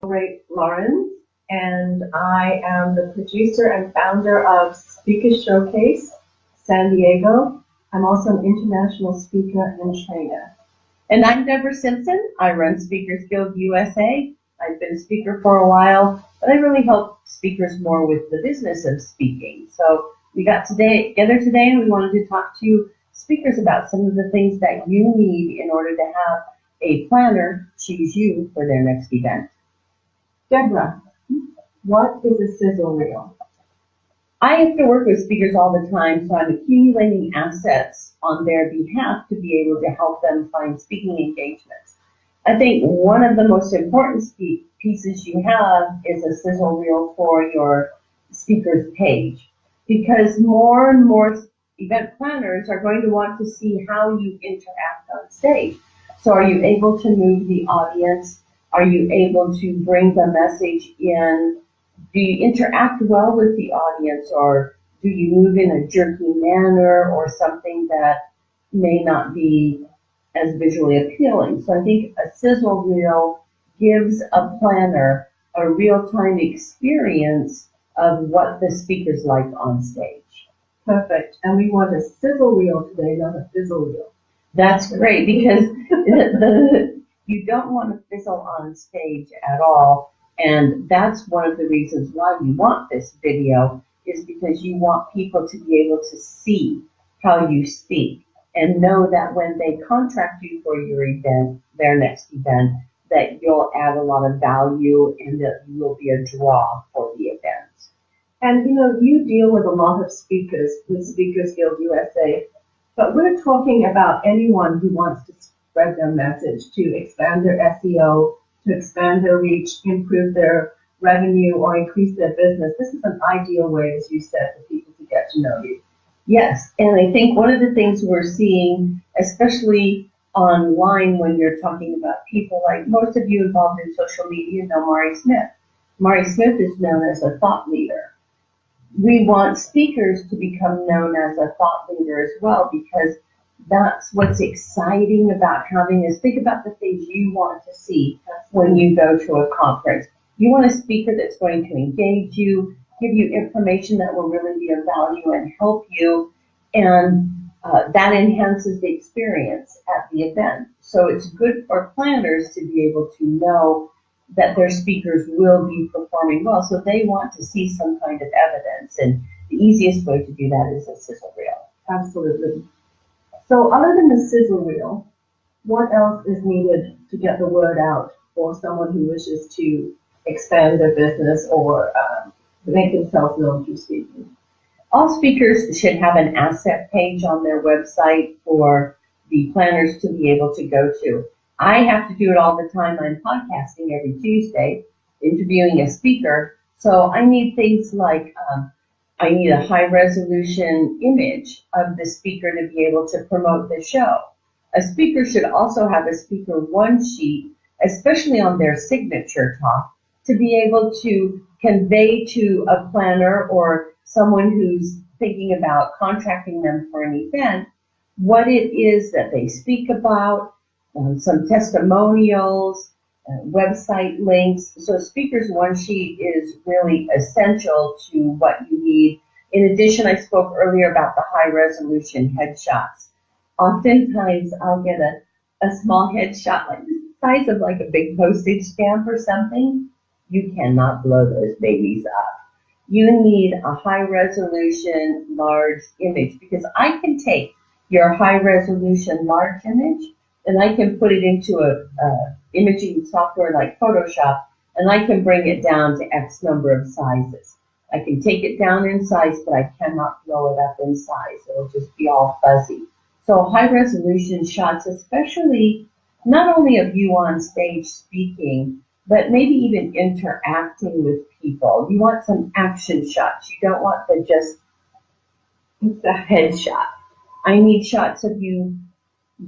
Ray Lawrence, and I am the producer and founder of Speaker Showcase San Diego. I'm also an international speaker and trainer. And I'm Deborah Simpson. I run Speakers Guild USA. I've been a speaker for a while, but I really help speakers more with the business of speaking. So we got together today and we wanted to talk to speakers about some of the things that you need in order to have a planner choose you for their next event. Deborah, what is a sizzle reel? I have to work with speakers all the time, so I'm accumulating assets on their behalf to be able to help them find speaking engagements. I think one of the most important pieces you have is a sizzle reel for your speaker's page, because more and more event planners are going to want to see how you interact on stage. So are you able to move the audience? Are you able to bring the message in? Do you interact well with the audience, or do you move in a jerky manner or something that may not be as visually appealing? So I think a sizzle reel gives a planner a real-time experience of what the speaker's like on stage. Perfect. And we want a sizzle reel today, not a fizzle reel. That's great, because you don't want to fizzle on stage at all. And that's one of the reasons why you want this video, is because you want people to be able to see how you speak and know that when they contract you for your event, their next event, that you'll add a lot of value and that you will be a draw for the event. And you deal with a lot of speakers with Speakers Guild USA, but we're talking about anyone who wants to spread their message, to expand their SEO, to expand their reach, improve their revenue, or increase their business. This is an ideal way, as you said, for people to get to know you. Yes, and I think one of the things we're seeing, especially online when you're talking about people, like most of you involved in social media know Mari Smith. Mari Smith is known as a thought leader. We want speakers to become known as a thought leader as well, because that's what's exciting about having this. Think about the things you want to see when you go to a conference. You want a speaker that's going to engage you, give you information that will really be of value and help you, and that enhances the experience at the event. So it's good for planners to be able to know that their speakers will be performing well, so they want to see some kind of evidence, and the easiest way to do that is a sizzle reel. Absolutely. So other than the sizzle reel, what else is needed to get the word out for someone who wishes to expand their business or make themselves known through speaking? All speakers should have an asset page on their website for the planners to be able to go to. I have to do it all the time. I'm podcasting every Tuesday, interviewing a speaker. So I need things like I need a high-resolution image of the speaker to be able to promote the show. A speaker should also have a speaker one sheet, especially on their signature talk, to be able to convey to a planner or someone who's thinking about contracting them for an event what it is that they speak about, some testimonials, website links. So speaker's one sheet is really essential to what you need. In addition, I spoke earlier about the high resolution headshots. Oftentimes I'll get a small headshot like the size of like a big postage stamp or something. You cannot blow those babies up. You need a high resolution large image, because I can take your high resolution large image and I can put it into a imaging software like Photoshop, and I can bring it down to X number of sizes. I can take it down in size, but I cannot blow it up in size. It'll just be all fuzzy. So high resolution shots, especially not only of you on stage speaking, but maybe even interacting with people. You want some action shots. You don't want it's a headshot. I need shots of you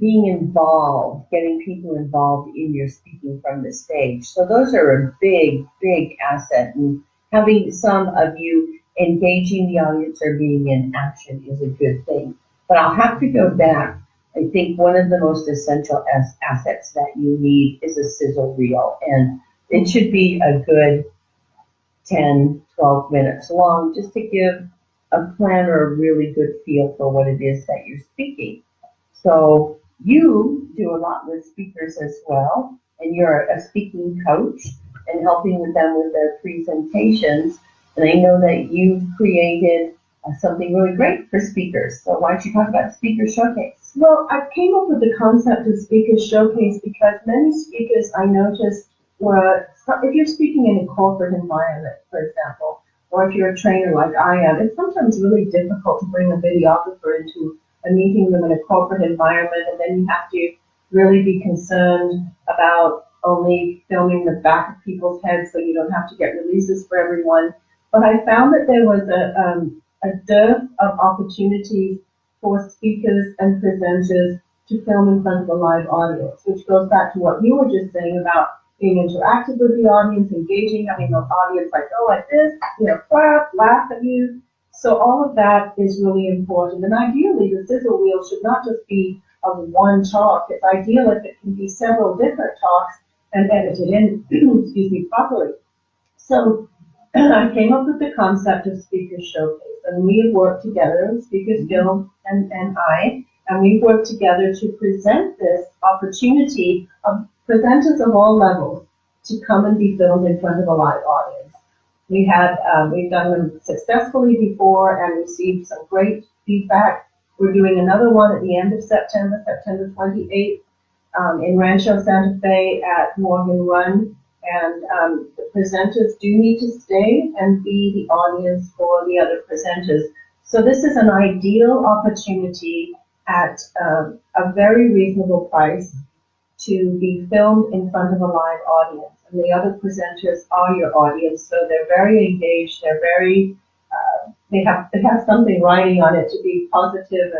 being involved, getting people involved in your speaking from the stage. So those are a big, big asset. And having some of you engaging the audience or being in action is a good thing. But I'll have to go back. I think one of the most essential assets that you need is a sizzle reel. And It should be a good 10, 12 minutes long, just to give a planner a really good feel for what it is that you're speaking. So you do a lot with speakers as well, and you're a speaking coach and helping with them with their presentations. And I know that you've created something really great for speakers. So why don't you talk about Speaker Showcase? Well, I came up with the concept of Speaker Showcase because many speakers I noticed were, if you're speaking in a corporate environment, for example, or if you're a trainer like I am, it's sometimes really difficult to bring a videographer into a meeting room in a corporate environment, and then you have to really be concerned about only filming the back of people's heads so you don't have to get releases for everyone. But I found that there was a dearth of opportunities for speakers and presenters to film in front of a live audience, which goes back to what you were just saying about being interactive with the audience, engaging, having the audience like go like this, clap, laugh at you. So all of that is really important. And ideally, the sizzle reel should not just be of one talk. It's ideal if it can be several different talks and edited in, properly. So I came up with the concept of Speaker Showcase, and we have worked together, Speakers Guild and I, and we've worked together to present this opportunity of presenters of all levels to come and be filmed in front of a live audience. We've done them successfully before and received some great feedback. We're doing another one at the end of September, September 28th, in Rancho Santa Fe at Morgan Run. And the presenters do need to stay and be the audience for the other presenters. So this is an ideal opportunity at a very reasonable price to be filmed in front of a live audience. And the other presenters are your audience, so they're very engaged, they're very, they have something writing on it to be positive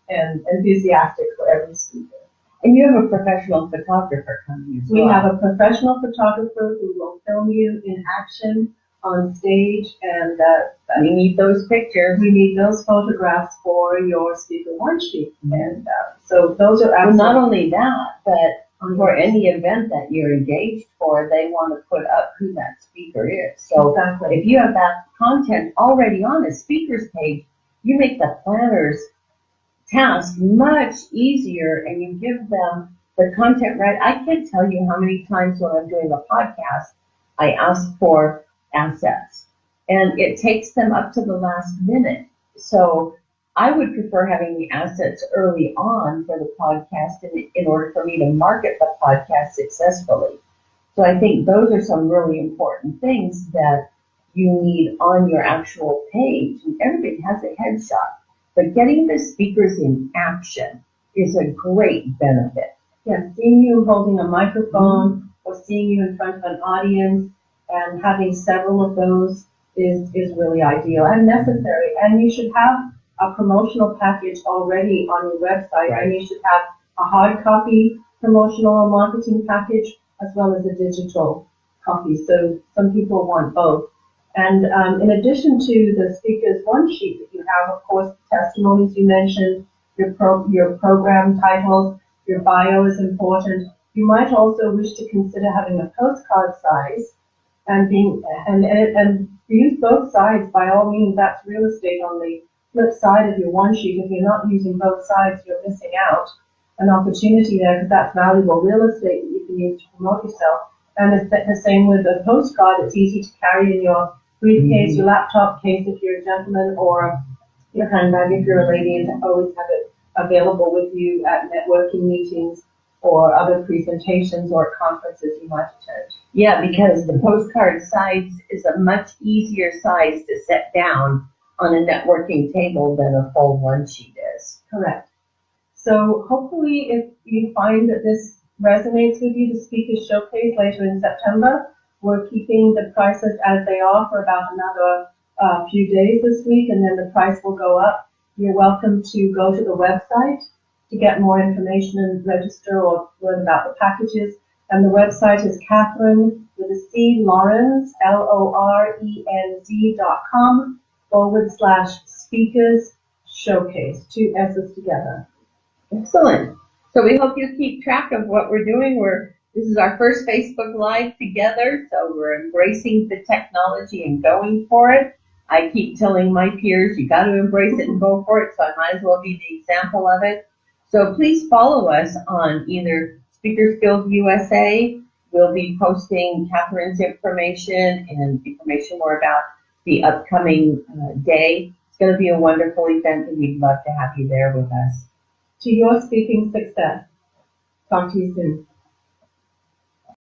and enthusiastic for every speaker. And you have a professional photographer coming as well. We have a professional photographer who will film you in action on stage, and we need those pictures. We need those photographs for your speaker one sheet. And so those are absolutely. Well, not only that, but for any event that you're engaged for, they want to put up who that speaker is. So exactly. If you have that content already on a speaker's page, you make the planner's task much easier, and you give them the content right. I can't tell you how many times when I'm doing a podcast, I ask for assets, and it takes them up to the last minute. So I would prefer having the assets early on for the podcast in order for me to market the podcast successfully. So I think those are some really important things that you need on your actual page. And everybody has a headshot, but getting the speakers in action is a great benefit. Yeah, seeing you holding a microphone or seeing you in front of an audience and having several of those is really ideal and necessary. And you should have a promotional package already on your website, right. And you should have a hard copy promotional or marketing package as well as a digital copy. So some people want both. And in addition to the speaker's one sheet that you have, of course, the testimonies you mentioned, your program titles, your bio is important. You might also wish to consider having a postcard size and use both sides by all means. That's real estate on the flip side of your one sheet. If you're not using both sides, you're missing out an opportunity there, because that's valuable real estate that you can use to promote yourself. And it's the same with a postcard. It's easy to carry in your briefcase, your laptop case if you're a gentleman, or your handbag if you're a lady, and always have it available with you at networking meetings or other presentations or conferences you might attend. Yeah, because the postcard size is a much easier size to set down on a networking table than a full one sheet is. Correct. So hopefully if you find that this resonates with you, the Speakers Showcase later in September, we're keeping the prices as they are for about another few days this week, and then the price will go up. You're welcome to go to the website to get more information and register or learn about the packages. And the website is Catherine with a C, Lorenz, LORENZ.com/speakers showcase, 2 S's together. Excellent. So we hope you keep track of what we're doing. We're This is our first Facebook Live together, so we're embracing the technology and going for it. I keep telling my peers, you got to embrace it and go for it, so I might as well be the example of it. So please follow us on either Speakers Guild USA. We'll be posting Catherine's information and information more about the upcoming day. It's going to be a wonderful event, and we'd love to have you there with us. To your speaking success. Talk to you soon.